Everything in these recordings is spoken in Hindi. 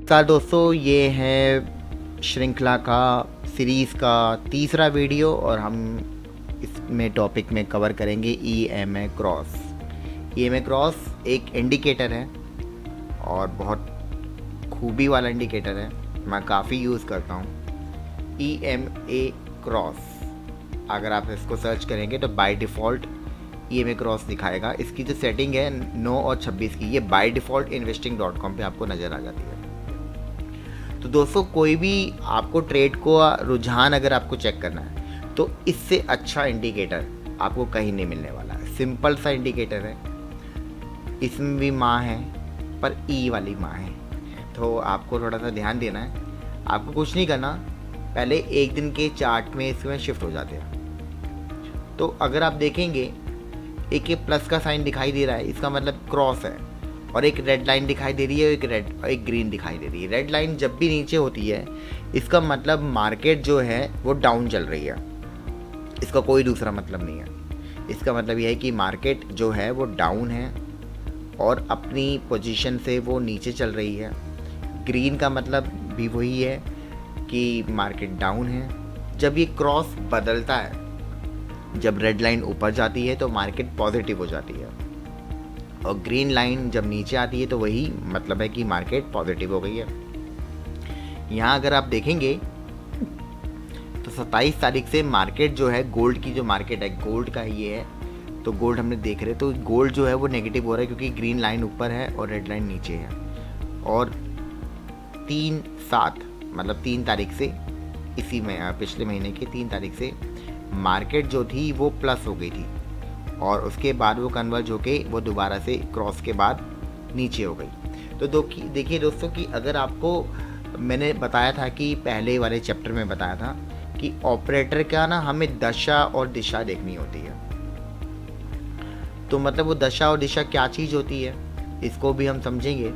नमस्कार दोस्तों, ये है श्रृंखला का सीरीज़ का तीसरा वीडियो और हम इसमें टॉपिक में कवर करेंगे EMA क्रॉस। EMA क्रॉस एक इंडिकेटर है और बहुत खूबी वाला इंडिकेटर है, मैं काफ़ी यूज़ करता हूँ। EMA क्रॉस अगर आप इसको सर्च करेंगे तो बाय डिफ़ॉल्ट EMA क्रॉस दिखाएगा। इसकी जो सेटिंग है 9 और 26 की, ये बाय डिफ़ॉल्ट investing.com पे आपको नज़र आ जाती है। तो दोस्तों, कोई भी आपको ट्रेड को रुझान अगर आपको चेक करना है तो इससे अच्छा इंडिकेटर आपको कहीं नहीं मिलने वाला है। सिंपल सा इंडिकेटर है, इसमें भी माँ है पर ई वाली माँ है, तो आपको थोड़ा सा ध्यान देना है। आपको कुछ नहीं करना, पहले एक दिन के चार्ट में इसमें शिफ्ट हो जाते हैं। तो अगर आप देखेंगे एक ये प्लस का साइन दिखाई दे रहा है, इसका मतलब क्रॉस है, और एक रेड लाइन दिखाई दे रही है, एक ग्रीन दिखाई दे रही है। रेड लाइन जब भी नीचे होती है इसका मतलब मार्केट जो है वो डाउन चल रही है, इसका कोई दूसरा मतलब नहीं है। इसका मतलब यह है कि मार्केट जो है वो डाउन है और अपनी पोजीशन से वो नीचे चल रही है। ग्रीन का मतलब भी वही है कि मार्केट डाउन है। जब ये क्रॉस बदलता है, जब रेड लाइन ऊपर जाती है तो मार्केट पॉजिटिव हो जाती है, और ग्रीन लाइन जब नीचे आती है तो वही मतलब है कि मार्केट पॉजिटिव हो गई है। यहाँ अगर आप देखेंगे तो 27 तारीख से मार्केट जो है, गोल्ड की जो मार्केट है, गोल्ड का ये है, तो गोल्ड हमने देख रहे, तो गोल्ड जो है वो नेगेटिव हो रहा है क्योंकि ग्रीन लाइन ऊपर है और रेड लाइन नीचे है। और 3/7 मतलब 3 तारीख से, इसी में पिछले महीने की 3 तारीख से मार्केट जो थी वो प्लस हो गई थी, और उसके बाद वो कन्वर्ज होके वो दोबारा से क्रॉस के बाद नीचे हो गई। तो देखिए दोस्तों कि अगर आपको, मैंने बताया था कि पहले वाले चैप्टर में बताया था कि ऑपरेटर का ना हमें दशा और दिशा देखनी होती है। तो मतलब वो दशा और दिशा क्या चीज़ होती है, इसको भी हम समझेंगे।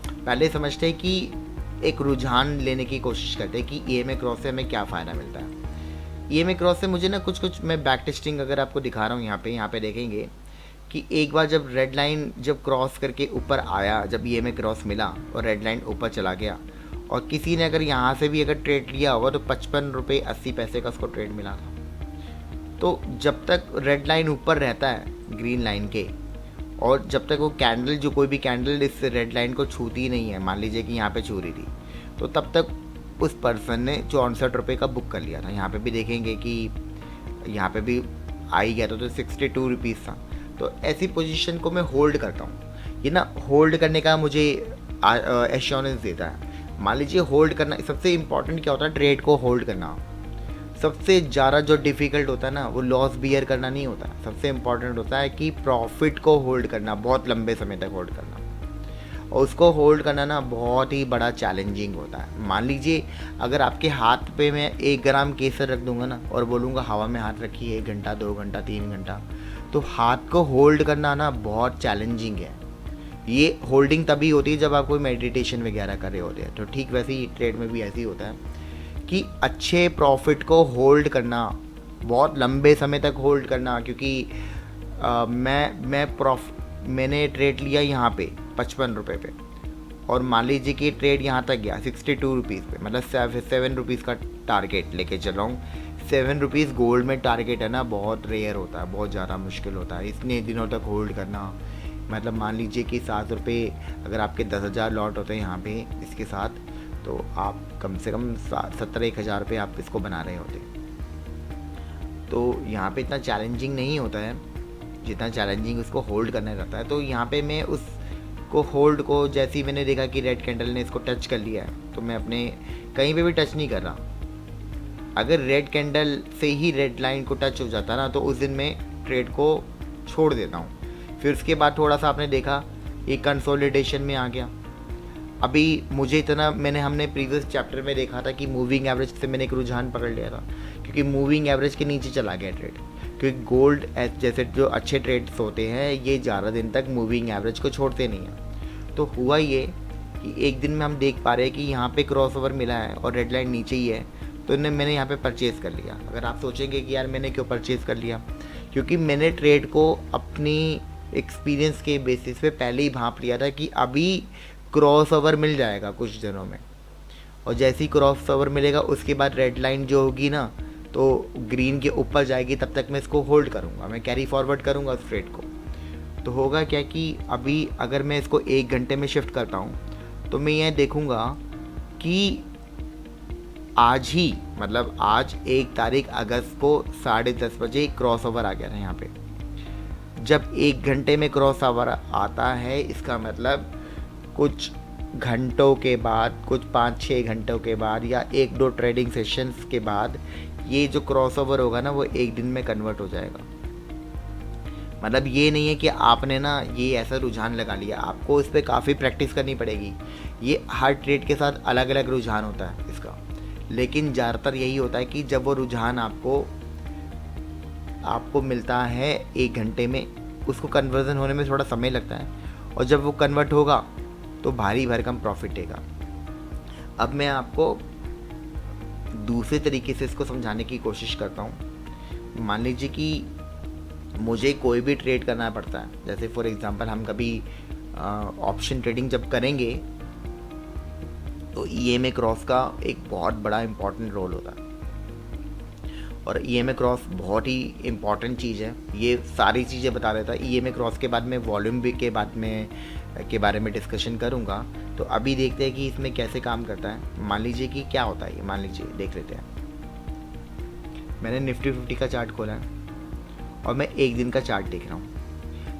पहले समझते हैं कि एक रुझान लेने की कोशिश करते हैं कि EMA क्रॉस से हमें क्या फ़ायदा मिलता है। EMA क्रॉस से मुझे ना कुछ मैं बैक टेस्टिंग अगर आपको दिखा रहा हूँ यहाँ पे देखेंगे कि एक बार जब रेड लाइन जब क्रॉस करके ऊपर आया, जब EMA क्रॉस मिला और रेड लाइन ऊपर चला गया, और किसी ने अगर यहाँ से भी अगर ट्रेड लिया होगा तो 55 रुपये 80 पैसे का उसको ट्रेड मिला था। तो जब तक रेड लाइन ऊपर रहता है ग्रीन लाइन के, और जब तक वो कैंडल, जो कोई भी कैंडल इस रेड लाइन को छूती नहीं है, मान लीजिए कि यहाँ पे छू रही थी, तो तब तक उस पर्सन ने 64 रुपये का बुक कर लिया था। यहाँ पे भी देखेंगे कि यहाँ पे भी आ ही गया था, तो 62 रुपीज़ था। तो ऐसी पोजीशन को मैं होल्ड करता हूँ। ये ना होल्ड करने का मुझे एश्योरेंस देता है। मान लीजिए होल्ड करना, सबसे इम्पॉर्टेंट क्या होता है, ट्रेड को होल्ड करना। सबसे ज़्यादा जो डिफ़िकल्ट होता है ना, वो लॉस बियर करना नहीं होता। सबसे इम्पॉर्टेंट होता है कि प्रॉफिट को होल्ड करना, बहुत लंबे समय तक होल्ड करना। और उसको होल्ड करना ना बहुत ही बड़ा चैलेंजिंग होता है। मान लीजिए अगर आपके हाथ पे मैं 1 ग्राम केसर रख दूंगा ना और बोलूँगा हवा में हाथ रखिए 1 घंटा 2 घंटा 3 घंटा, तो हाथ को होल्ड करना ना बहुत चैलेंजिंग है। ये होल्डिंग तभी होती है जब आप कोई मेडिटेशन वगैरह कर रहे होते हैं। तो ठीक वैसे ही ट्रेड में भी ऐसे ही होता है कि अच्छे प्रॉफिट को होल्ड करना, बहुत लंबे समय तक होल्ड करना। क्योंकि मैंने ट्रेड लिया यहाँ पे 55 रुपये पे, और मान लीजिए कि ट्रेड यहाँ तक गया 62 रुपीज़ पे, मतलब 7 रुपीज़ का टारगेट लेके चल रहा हूँ। 7 रुपीज़ गोल्ड में टारगेट है ना, बहुत रेयर होता है, बहुत ज़्यादा मुश्किल होता है इतने दिनों तक होल्ड करना। मतलब मान लीजिए कि 7 रुपये अगर आपके 10,000 लॉट होते हैं यहाँ पे इसके साथ, तो आप कम से कम 70-1,000 रुपये आप इसको बना रहे होते। तो यहाँ पे इतना चैलेंजिंग नहीं होता है जितना चैलेंजिंग उसको होल्ड करना रहता है। तो यहाँ पे मैं उसको होल्ड को, जैसे ही मैंने देखा कि रेड कैंडल ने इसको टच कर लिया है, तो मैं अपने कहीं पे भी टच नहीं कर रहा। अगर रेड कैंडल से ही रेड लाइन को टच हो जाता ना, तो उस दिन मैं ट्रेड को छोड़ देता हूँ। फिर उसके बाद थोड़ा सा आपने देखा ये कंसोलिडेशन में आ गया। अभी मुझे इतना, हमने प्रीवियस चैप्टर में देखा था कि मूविंग एवरेज से मैंने एक रुझान पकड़ लिया था, क्योंकि मूविंग एवरेज के नीचे चला गया ट्रेड। क्योंकि गोल्ड जैसे जो अच्छे ट्रेड्स होते हैं, ये ज़्यादा दिन तक मूविंग एवरेज को छोड़ते नहीं हैं। तो हुआ ये कि एक दिन में हम देख पा रहे हैं कि यहाँ पे क्रॉसओवर मिला है और रेड लाइन नीचे ही है, तो मैंने यहाँ पे परचेज़ कर लिया। अगर आप सोचेंगे कि यार मैंने क्यों परचेज़ कर लिया, क्योंकि मैंने ट्रेड को अपनी एक्सपीरियंस के बेसिस पे पहले ही भांप लिया था कि अभी क्रॉस ओवर मिल जाएगा कुछ दिनों में, और जैसे ही क्रॉस ओवर मिलेगा उसके बाद रेड लाइन जो होगी ना तो ग्रीन के ऊपर जाएगी, तब तक मैं इसको होल्ड करूँगा, मैं कैरी फॉरवर्ड करूँगा उस ट्रेड को। तो होगा क्या कि अभी अगर मैं इसको 1 घंटे में शिफ्ट करता हूँ तो मैं यह देखूँगा कि आज ही, मतलब आज 1 तारीख अगस्त को 10:30 बजे क्रॉस ओवर आ गया था यहाँ पे। जब 1 घंटे में क्रॉस ओवर आता है इसका मतलब कुछ घंटों के बाद, कुछ 5-6 घंटों के बाद या 1-2 ट्रेडिंग सेशंस के बाद ये जो क्रॉस ओवर होगा ना वो 1 दिन में कन्वर्ट हो जाएगा। मतलब ये नहीं है कि आपने ना ये ऐसा रुझान लगा लिया, आपको इस पर काफ़ी प्रैक्टिस करनी पड़ेगी। ये हर ट्रेड के साथ अलग अलग रुझान होता है इसका, लेकिन ज़्यादातर यही होता है कि जब वो रुझान आपको मिलता है 1 घंटे में, उसको कन्वर्जन होने में थोड़ा समय लगता है, और जब वो कन्वर्ट होगा तो भारी भरकम प्रॉफिट देगा। अब मैं आपको दूसरे तरीके से इसको समझाने की कोशिश करता हूँ। मान लीजिए कि मुझे कोई भी ट्रेड करना पड़ता है, जैसे फॉर एग्जांपल हम कभी ऑप्शन ट्रेडिंग जब करेंगे तो ईएमए क्रॉस का एक बहुत बड़ा इम्पॉर्टेंट रोल होता है, और ईएमए क्रॉस बहुत ही इम्पॉर्टेंट चीज़ है। ये सारी चीज़ें बता देता है। ईएमए क्रॉस के बाद मैं वॉल्यूम भी के बारे में डिस्कशन करूँगा। तो अभी देखते हैं कि इसमें कैसे काम करता है। मान लीजिए कि क्या होता है ये, मान लीजिए देख लेते हैं। मैंने निफ्टी 50 का चार्ट खोला है और मैं 1 दिन का चार्ट देख रहा हूँ।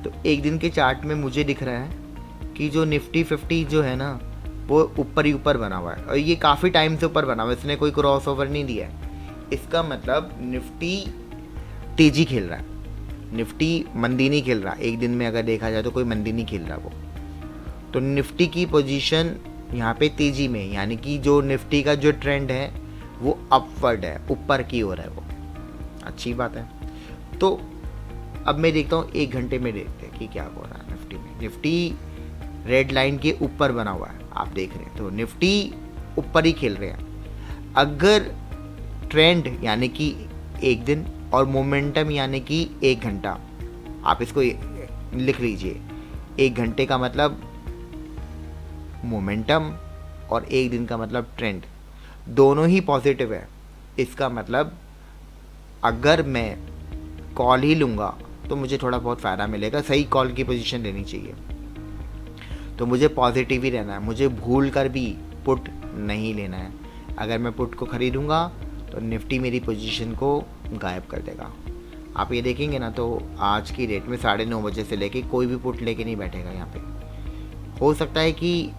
तो 1 दिन के चार्ट में मुझे दिख रहा है कि जो निफ्टी 50 जो है ना वो ऊपर ही ऊपर बना हुआ है, और ये काफ़ी टाइम से ऊपर बना हुआ है, इसने कोई क्रॉस ओवर नहीं दिया है। इसका मतलब निफ्टी तेजी खेल रहा है, निफ्टी मंदी नहीं खेल रहा। 1 दिन में अगर देखा जाए तो कोई मंदी नहीं खेल रहा वो। तो निफ्टी की पोजीशन यहाँ पे तेजी में, यानी कि जो निफ्टी का जो ट्रेंड है वो अपवर्ड है, ऊपर की ओर है वो। अच्छी बात है। तो अब मैं देखता हूँ 1 घंटे में, देखते हैं कि क्या हो रहा है निफ्टी में। निफ्टी रेड लाइन के ऊपर बना हुआ है, आप देख रहे हैं। तो निफ्टी ऊपर ही खेल रहे हैं। अगर ट्रेंड यानी कि 1 दिन और मोमेंटम यानी कि 1 घंटा, आप इसको लिख लीजिए। 1 घंटे का मतलब मोमेंटम और 1 दिन का मतलब ट्रेंड, दोनों ही पॉजिटिव है। इसका मतलब अगर मैं कॉल ही लूँगा तो मुझे थोड़ा बहुत फ़ायदा मिलेगा, सही कॉल की पोजीशन लेनी चाहिए। तो मुझे पॉजिटिव ही रहना है, मुझे भूल कर भी पुट नहीं लेना है। अगर मैं पुट को ख़रीदूँगा तो निफ्टी मेरी पोजीशन को गायब कर देगा। आप ये देखेंगे ना तो आज की डेट में 9:30 बजे से लेके कोई भी पुट लेके नहीं बैठेगा यहाँ पे। हो सकता है कि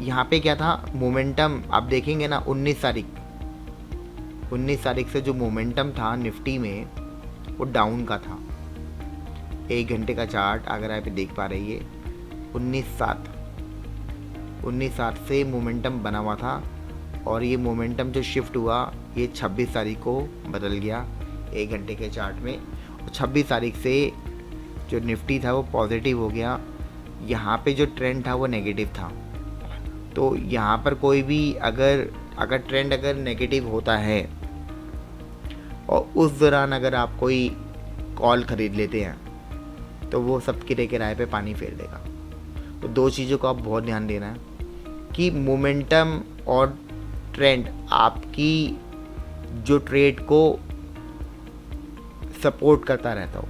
यहाँ पे क्या था, मोमेंटम आप देखेंगे ना 19 तारीख से जो मोमेंटम था निफ्टी में वो डाउन का था। 1 घंटे का चार्ट अगर आप देख पा रही है, 19/7 से मोमेंटम बना हुआ था, और ये मोमेंटम जो शिफ्ट हुआ ये 26 तारीख को बदल गया 1 घंटे के चार्ट में, और 26 तारीख से जो निफ्टी था वो पॉजिटिव हो गया। यहाँ पे जो ट्रेंड था वो नेगेटिव था। तो यहाँ पर कोई भी अगर ट्रेंड अगर नेगेटिव होता है और उस दौरान अगर आप कोई कॉल ख़रीद लेते हैं तो वो सब किराए पे पानी फेर देगा। तो 2 चीज़ों को आप बहुत ध्यान देना है कि मोमेंटम और ट्रेंड आपकी जो ट्रेड को सपोर्ट करता रहता हो।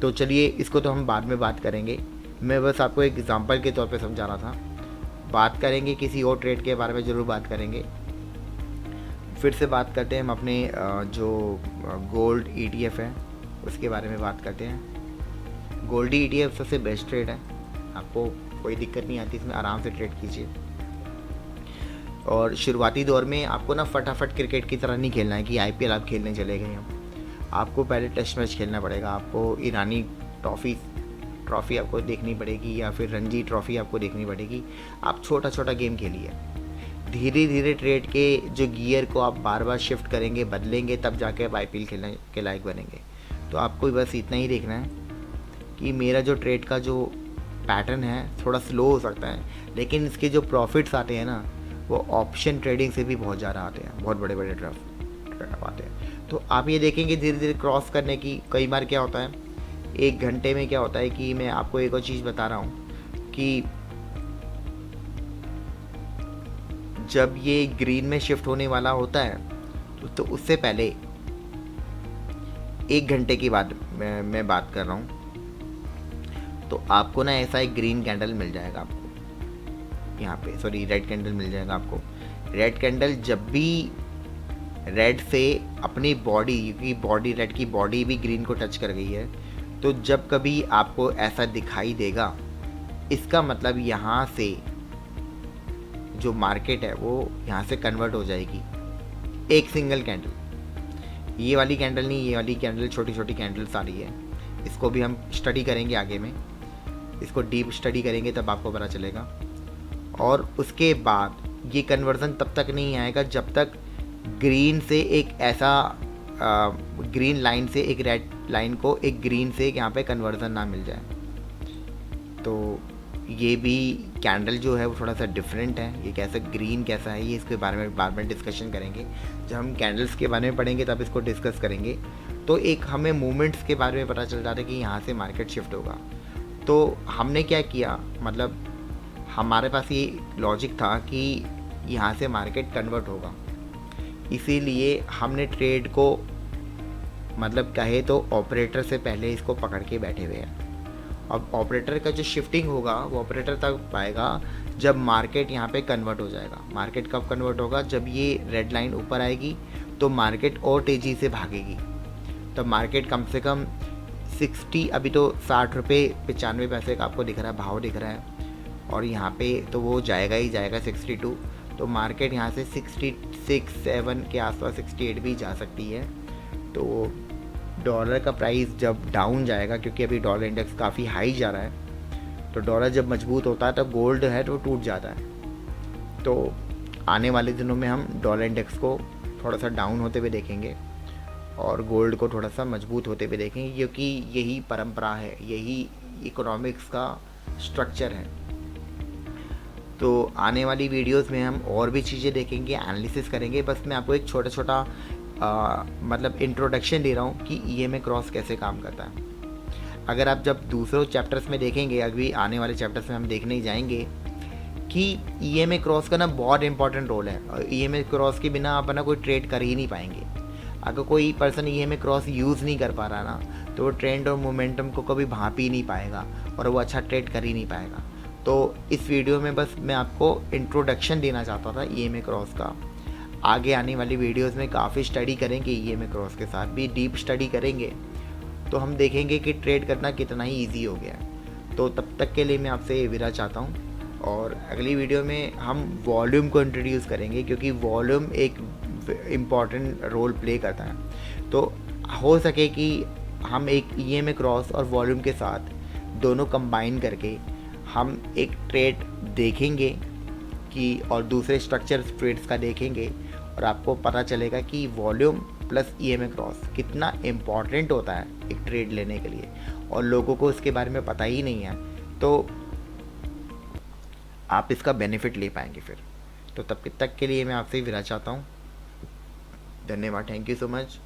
तो चलिए इसको तो हम बाद में बात करेंगे, मैं बस आपको एक एग्जांपल के तौर पे समझा रहा था। बात करेंगे किसी और ट्रेड के बारे में, ज़रूर बात करेंगे। फिर से बात करते हैं हम अपने जो गोल्ड ETF है उसके बारे में बात करते हैं। गोल्ड ETF सबसे बेस्ट ट्रेड है, आपको कोई दिक्कत नहीं आती, इसमें आराम से ट्रेड कीजिए। और शुरुआती दौर में आपको ना फटाफट क्रिकेट की तरह नहीं खेलना है कि IPL आप खेलने चले गए हैं। आपको पहले टेस्ट मैच खेलना पड़ेगा, आपको ईरानी ट्रॉफ़ी आपको देखनी पड़ेगी, या फिर रणजी ट्रॉफ़ी आपको देखनी पड़ेगी। आप छोटा छोटा गेम खेलिए, धीरे धीरे ट्रेड के जो गियर को आप बार बार शिफ्ट करेंगे, बदलेंगे, तब जाके आप IPL खेलने के लायक बनेंगे। तो आपको बस इतना ही देखना है कि मेरा जो ट्रेड का जो पैटर्न है थोड़ा स्लो हो सकता है, लेकिन इसके जो प्रॉफिट्स आते हैं ना वो ऑप्शन ट्रेडिंग से भी बहुत ज़्यादा आते हैं, बहुत बड़े बड़े ड्राफ्ट आते हैं। तो आप ये देखेंगे धीरे धीरे क्रॉस करने की। कई बार क्या होता है 1 घंटे में क्या होता है कि मैं आपको एक और चीज़ बता रहा हूँ कि जब ये ग्रीन में शिफ्ट होने वाला होता है तो उससे पहले 1 घंटे की बाद मैं बात कर रहा हूँ, तो आपको ना ऐसा एक ग्रीन कैंडल मिल जाएगा आपको यहाँ पे, सॉरी रेड कैंडल मिल जाएगा आपको। रेड कैंडल जब भी रेड से अपनी बॉडी, क्योंकि बॉडी रेड की बॉडी भी ग्रीन को टच कर गई है, तो जब कभी आपको ऐसा दिखाई देगा, इसका मतलब यहाँ से जो मार्केट है वो यहाँ से कन्वर्ट हो जाएगी। एक सिंगल कैंडल, ये वाली कैंडल नहीं, ये वाली कैंडल छोटी छोटी कैंडल्स आ रही है, इसको भी हम स्टडी करेंगे आगे में, इसको डीप स्टडी करेंगे तब आपको पता चलेगा। और उसके बाद ये कन्वर्जन तब तक नहीं आएगा जब तक ग्रीन से एक ऐसा ग्रीन लाइन से एक रेड लाइन को एक ग्रीन से यहाँ पे कन्वर्जन ना मिल जाए। तो ये भी कैंडल जो है वो थोड़ा सा डिफरेंट है, ये कैसा ग्रीन कैसा है, ये इसके बारे में बाद में डिस्कशन करेंगे। जब हम कैंडल्स के बारे में पढ़ेंगे तब इसको डिस्कस करेंगे। तो एक हमें मूवमेंट्स के बारे में पता चल जाता है कि यहाँ से मार्केट शिफ्ट होगा। तो हमने क्या किया, मतलब हमारे पास ये लॉजिक था कि यहाँ से मार्केट कन्वर्ट होगा, इसीलिए हमने ट्रेड को, मतलब कहे तो ऑपरेटर से पहले इसको पकड़ के बैठे हुए हैं। अब ऑपरेटर का जो शिफ्टिंग होगा वो ऑपरेटर तक पाएगा जब मार्केट यहाँ पे कन्वर्ट हो जाएगा। मार्केट कब कन्वर्ट होगा, जब ये रेड लाइन ऊपर आएगी तो मार्केट और तेज़ी से भागेगी। तो मार्केट कम से कम 60, अभी तो 60 रुपये 95 पैसे का आपको दिख रहा है, भाव दिख रहा है, और यहाँ पे तो वो जाएगा ही जाएगा 62। तो मार्केट यहाँ से 66-7 के आसपास 68 भी जा सकती है। तो डॉलर का प्राइस जब डाउन जाएगा, क्योंकि अभी डॉलर इंडेक्स काफ़ी हाई जा रहा है, तो डॉलर जब मजबूत होता है तो गोल्ड है तो टूट जाता है। तो आने वाले दिनों में हम डॉलर इंडेक्स को थोड़ा सा डाउन होते हुए देखेंगे और गोल्ड को थोड़ा सा मजबूत होते हुए देखेंगे, क्योंकि यही परंपरा है, यही इकोनॉमिक्स का स्ट्रक्चर है। तो आने वाली वीडियोस में हम और भी चीज़ें देखेंगे, एनालिसिस करेंगे। बस मैं आपको एक छोटा छोटा मतलब इंट्रोडक्शन दे रहा हूँ कि ईएमए क्रॉस कैसे काम करता है। अगर आप जब दूसरों चैप्टर्स में देखेंगे, अभी आने वाले चैप्टर्स में हम देखने ही जाएंगे कि ईएमए क्रॉस का ना बहुत इंपॉर्टेंट रोल है, और ईएमए क्रॉस के बिना आप ना कोई ट्रेड कर ही नहीं पाएंगे। अगर कोई पर्सन ईएमए क्रॉस यूज़ नहीं कर पा रहा ना, तो वो ट्रेंड और मोमेंटम को कभी भांप ही नहीं पाएगा और वो अच्छा ट्रेड कर ही नहीं पाएगा। तो इस वीडियो में बस मैं आपको इंट्रोडक्शन देना चाहता था ईएमए क्रॉस का। आगे आने वाली वीडियोस में काफ़ी स्टडी करेंगे, ईएमए क्रॉस के साथ भी डीप स्टडी करेंगे, तो हम देखेंगे कि ट्रेड करना कितना ही ईजी हो गया है। तो तब तक के लिए मैं आपसे विदा चाहता हूँ, और अगली वीडियो में हम वॉल्यूम को इंट्रोड्यूस करेंगे, क्योंकि वॉल्यूम एक इम्पॉर्टेंट रोल प्ले करता है। तो हो सके कि हम एक ईएमए क्रॉस और वॉल्यूम के साथ दोनों कंबाइन करके हम एक ट्रेड देखेंगे कि, और दूसरे स्ट्रक्चर ट्रेड्स का देखेंगे, और आपको पता चलेगा कि वॉल्यूम प्लस ईएमए क्रॉस कितना इम्पॉर्टेंट होता है एक ट्रेड लेने के लिए, और लोगों को इसके बारे में पता ही नहीं है। तो आप इसका बेनिफिट ले पाएंगे फिर। तो तब तक के लिए मैं आपसे विदा चाहता हूँ। धन्यवाद, थैंक यू सो मच।